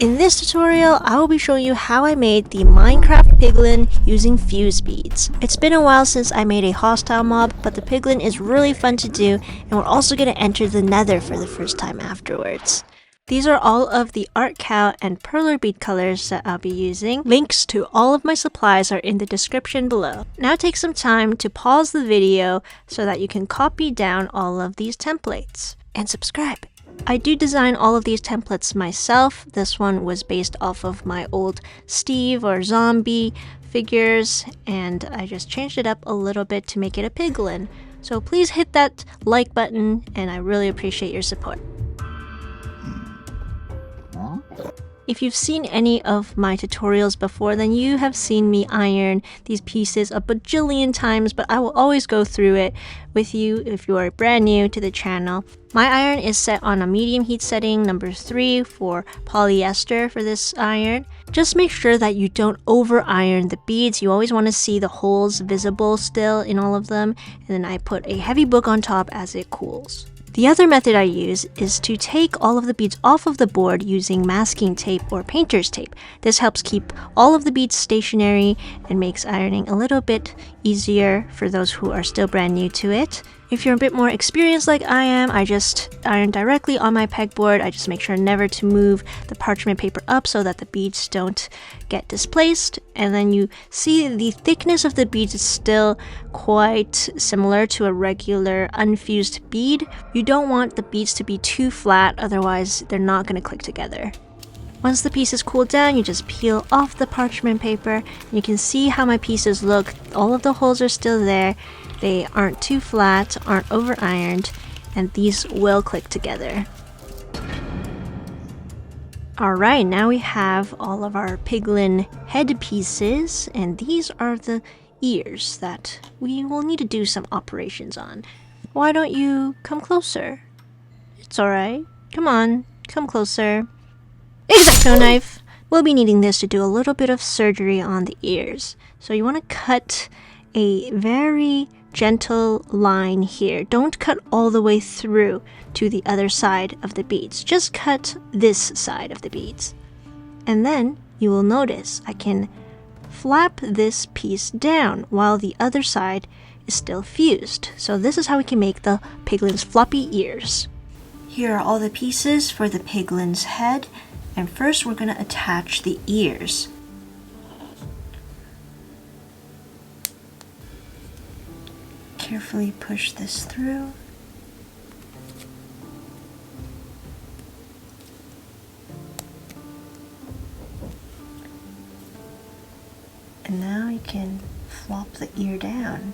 In this tutorial, I will be showing you how I made the Minecraft Piglin using fuse beads. It's been a while since I made a hostile mob, but the Piglin is really fun to do, and we're also going to enter the nether for the first time afterwards. These are all of the artkal and Perler bead colors that I'll be using. Links to all of my supplies are in the description below. Now take some time to pause the video so that you can copy down all of these templates. And subscribe! I do design all of these templates myself. This one was based off of my old Steve or zombie figures, and I just changed it up a little bit to make it a Piglin. So please hit that like button, and I really appreciate your support. If you've seen any of my tutorials before, then you have seen me iron these pieces a bajillion times, but I will always go through it with you if you are brand new to the channel. My iron is set on a medium heat setting, number 3 for polyester for this iron. Just make sure that you don't over iron the beads. You always want to see the holes visible still in all of them, and then I put a heavy book on top as it cools. The other method I use is to take all of the beads off of the board using masking tape or painter's tape. This helps keep all of the beads stationary and makes ironing a little bit easier for those who are still brand new to it. If you're a bit more experienced like I am, I just iron directly on my pegboard. I just make sure never to move the parchment paper up so that the beads don't get displaced. And then you see the thickness of the beads is still quite similar to a regular unfused bead. You don't want the beads to be too flat, otherwise they're not going to click together. Once the pieces cool down, you just peel off the parchment paper. You can see how my pieces look. All of the holes are still there. They aren't too flat, aren't over ironed, and these will click together. Alright, now we have all of our Piglin head pieces, and these are the ears that we will need to do some operations on. Why don't you come closer? It's alright. Come on, come closer. Exacto knife! We'll be needing this to do a little bit of surgery on the ears. So you want to cut a very gentle line here. Don't cut all the way through to the other side of the beads. Just cut this side of the beads. And then you will notice I can flap this piece down while the other side is still fused. So this is how we can make the Piglin's floppy ears. Here are all the pieces for the Piglin's head. And first we're going to attach the ears. Carefully push this through. And now you can flop the ear down.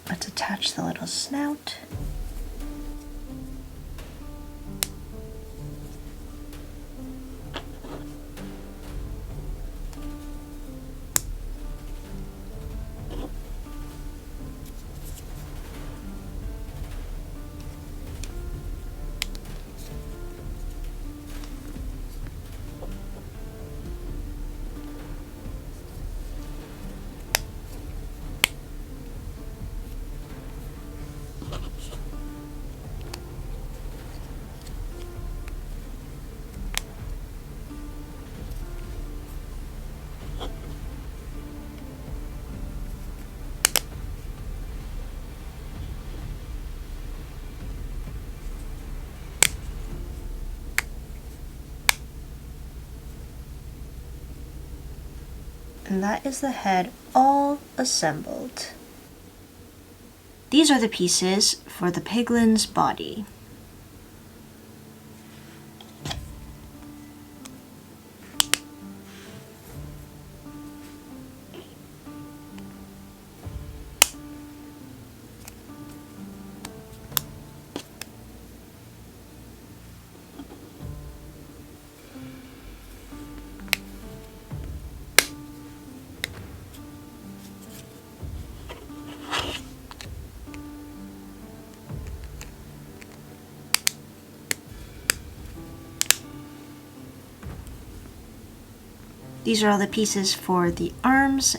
Let's attach the little snout. And that is the head all assembled. These are the pieces for the Piglin's body. These are all the pieces for the arms.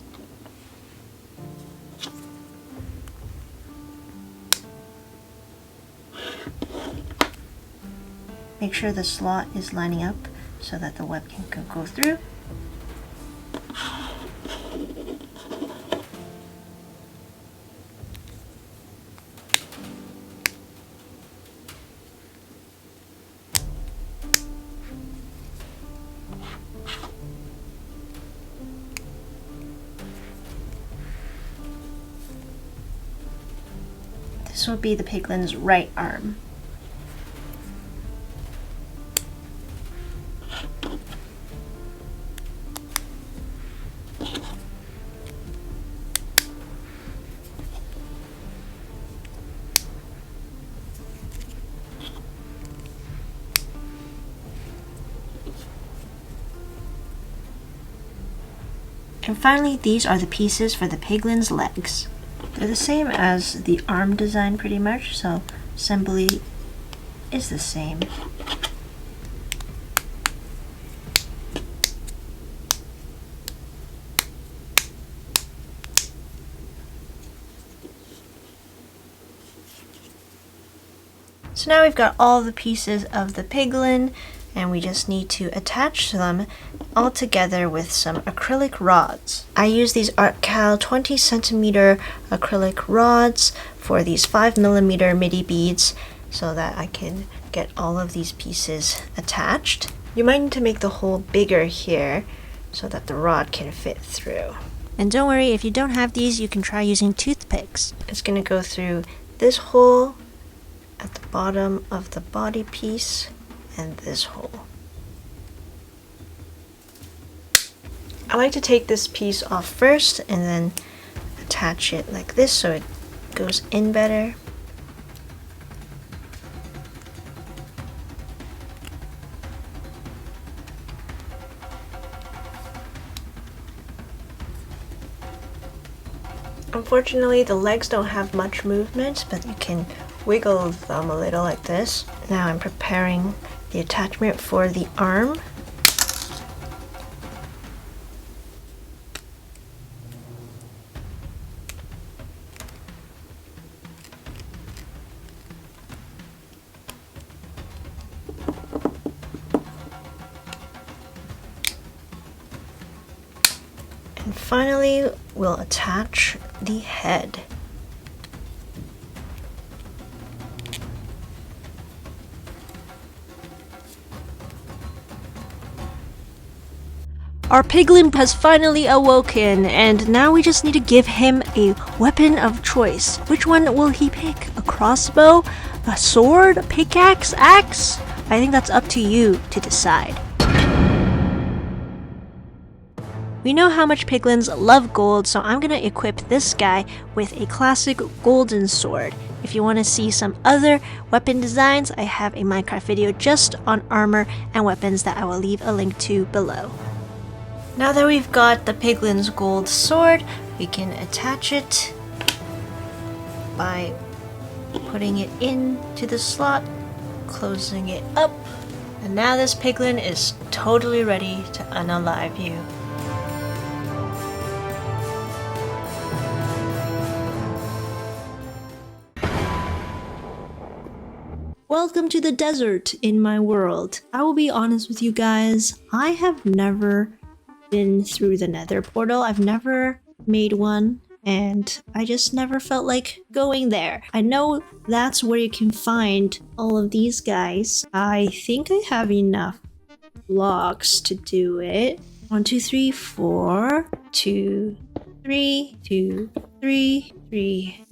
Make sure the slot is lining up so that the web can go through. This will be the Piglin's right arm. And finally, these are the pieces for the Piglin's legs. They're the same as the arm design pretty much, so assembly is the same. So now we've got all the pieces of the Piglin, and we just need to attach them all together with some acrylic rods. I use these artkal 20 centimeter acrylic rods for these 5mm midi beads so that I can get all of these pieces attached. You might need to make the hole bigger here so that the rod can fit through. And don't worry, if you don't have these, you can try using toothpicks. It's going to go through this hole at the bottom of the body piece and this hole. I like to take this piece off first and then attach it like this so it goes in better. Unfortunately, the legs don't have much movement, but you can wiggle them a little like this. Now I'm preparing the attachment for the arm. And finally, we'll attach the head. Our Piglin has finally awoken, and now we just need to give him a weapon of choice. Which one will he pick? A crossbow? A sword? A pickaxe? Axe? I think that's up to you to decide. We know how much Piglins love gold, so I'm gonna equip this guy with a classic golden sword. If you want to see some other weapon designs, I have a Minecraft video just on armor and weapons that I will leave a link to below. Now that we've got the Piglin's gold sword, we can attach it by putting it into the slot, closing it up, and now this Piglin is totally ready to unalive you. Welcome to the desert in my world. I will be honest with you guys, I have never been through the nether portal. I've never made one, and I just never felt like going there. I know that's where you can find all of these guys. I think I have enough blocks to do it. 1, 2, 3, 4, 2, 3, 2, 3, 3,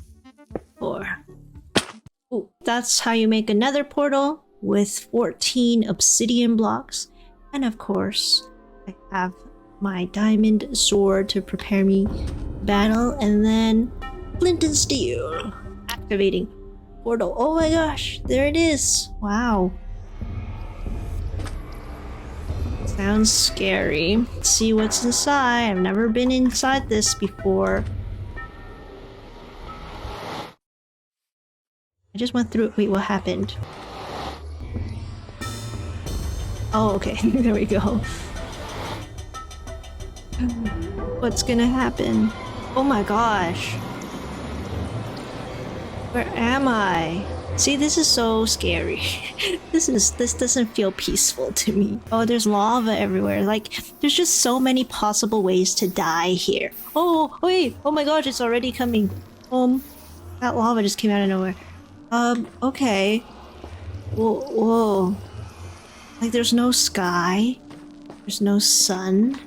4. Ooh, that's how you make a nether portal with 14 obsidian blocks. And of course, I have my diamond sword to prepare me battle, and then flint and steel. Activating portal. Oh my gosh, there it is. Wow. Sounds scary. Let's see what's inside. I've never been inside this before. I just went through it. Wait, what happened? Oh, okay. There we go. What's gonna happen? Oh my gosh. Where am I? See, this is so scary. This doesn't feel peaceful to me. Oh, there's lava everywhere. Like, there's just so many possible ways to die here. Oh, wait. Oh my gosh, it's already coming. That lava just came out of nowhere. Okay. Whoa. Like, there's no sky. There's no sun.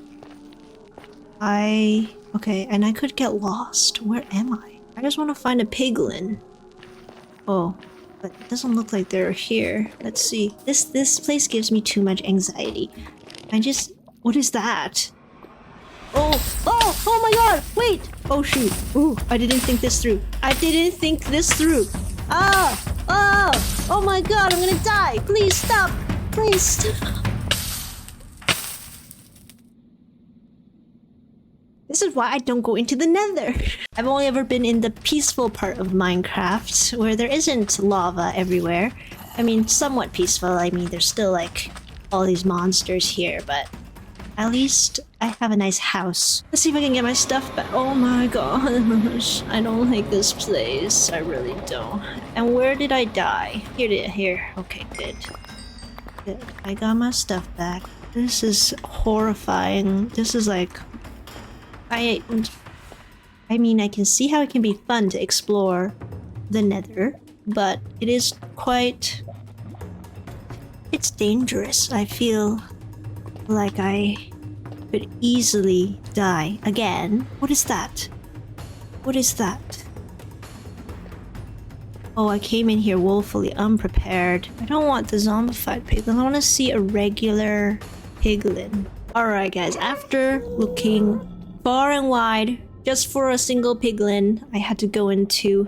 Okay, and I could get lost. Where am I? I just want to find a piglin. Oh, but it doesn't look like they're here. Let's see. This place gives me too much anxiety. What is that? Oh my god! Wait! Oh shoot! Ooh, I didn't think this through. Oh my god! I'm gonna die! Please stop! Please stop! This is why I don't go into the nether. I've only ever been in the peaceful part of Minecraft, where there isn't lava everywhere. I mean, somewhat peaceful. I mean, there's still, like, all these monsters here, but at least I have a nice house. Let's see if I can get my stuff back. Oh my gosh. I don't like this place. I really don't. And where did I die? Here. Okay, good. Good. I got my stuff back. This is horrifying. This is like... I mean, I can see how it can be fun to explore the nether, but it is quite... It's dangerous. I feel like I could easily die again. What is that? What is that? Oh, I came in here woefully unprepared. I don't want the zombified piglin. I want to see a regular piglin. Alright guys, after looking far and wide just for a single piglin, I had to go into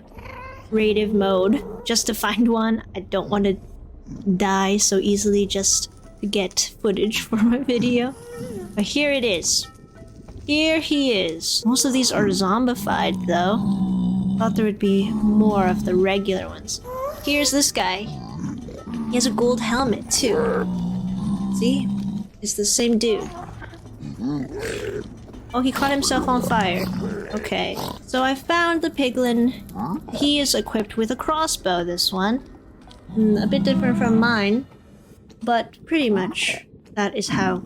creative mode just to find one. I don't want to die so easily just to get footage for my video. But here it is. Here he is. Most of these are zombified though. Thought there would be more of the regular ones. Here's this guy. He has a gold helmet too. See? It's the same dude. Oh, he caught himself on fire. Okay. So I found the piglin. He is equipped with a crossbow, this one. A bit different from mine. But pretty much that is how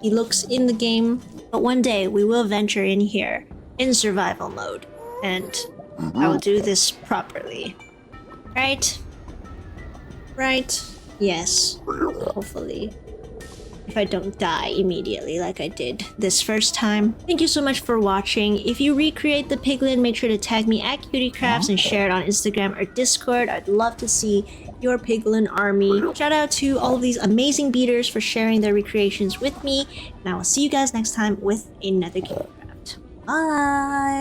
he looks in the game. But one day we will venture in here in survival mode. And I will do this properly. Right? Right? Yes. Hopefully. If I don't die immediately like I did this first time. Thank you so much for watching. If you recreate the piglin, make sure to tag me at CutieCrafts and share it on Instagram or Discord. I'd love to see your piglin army. Shout out to all of these amazing beaters for sharing their recreations with me. And I will see you guys next time with another CutieCraft. Bye!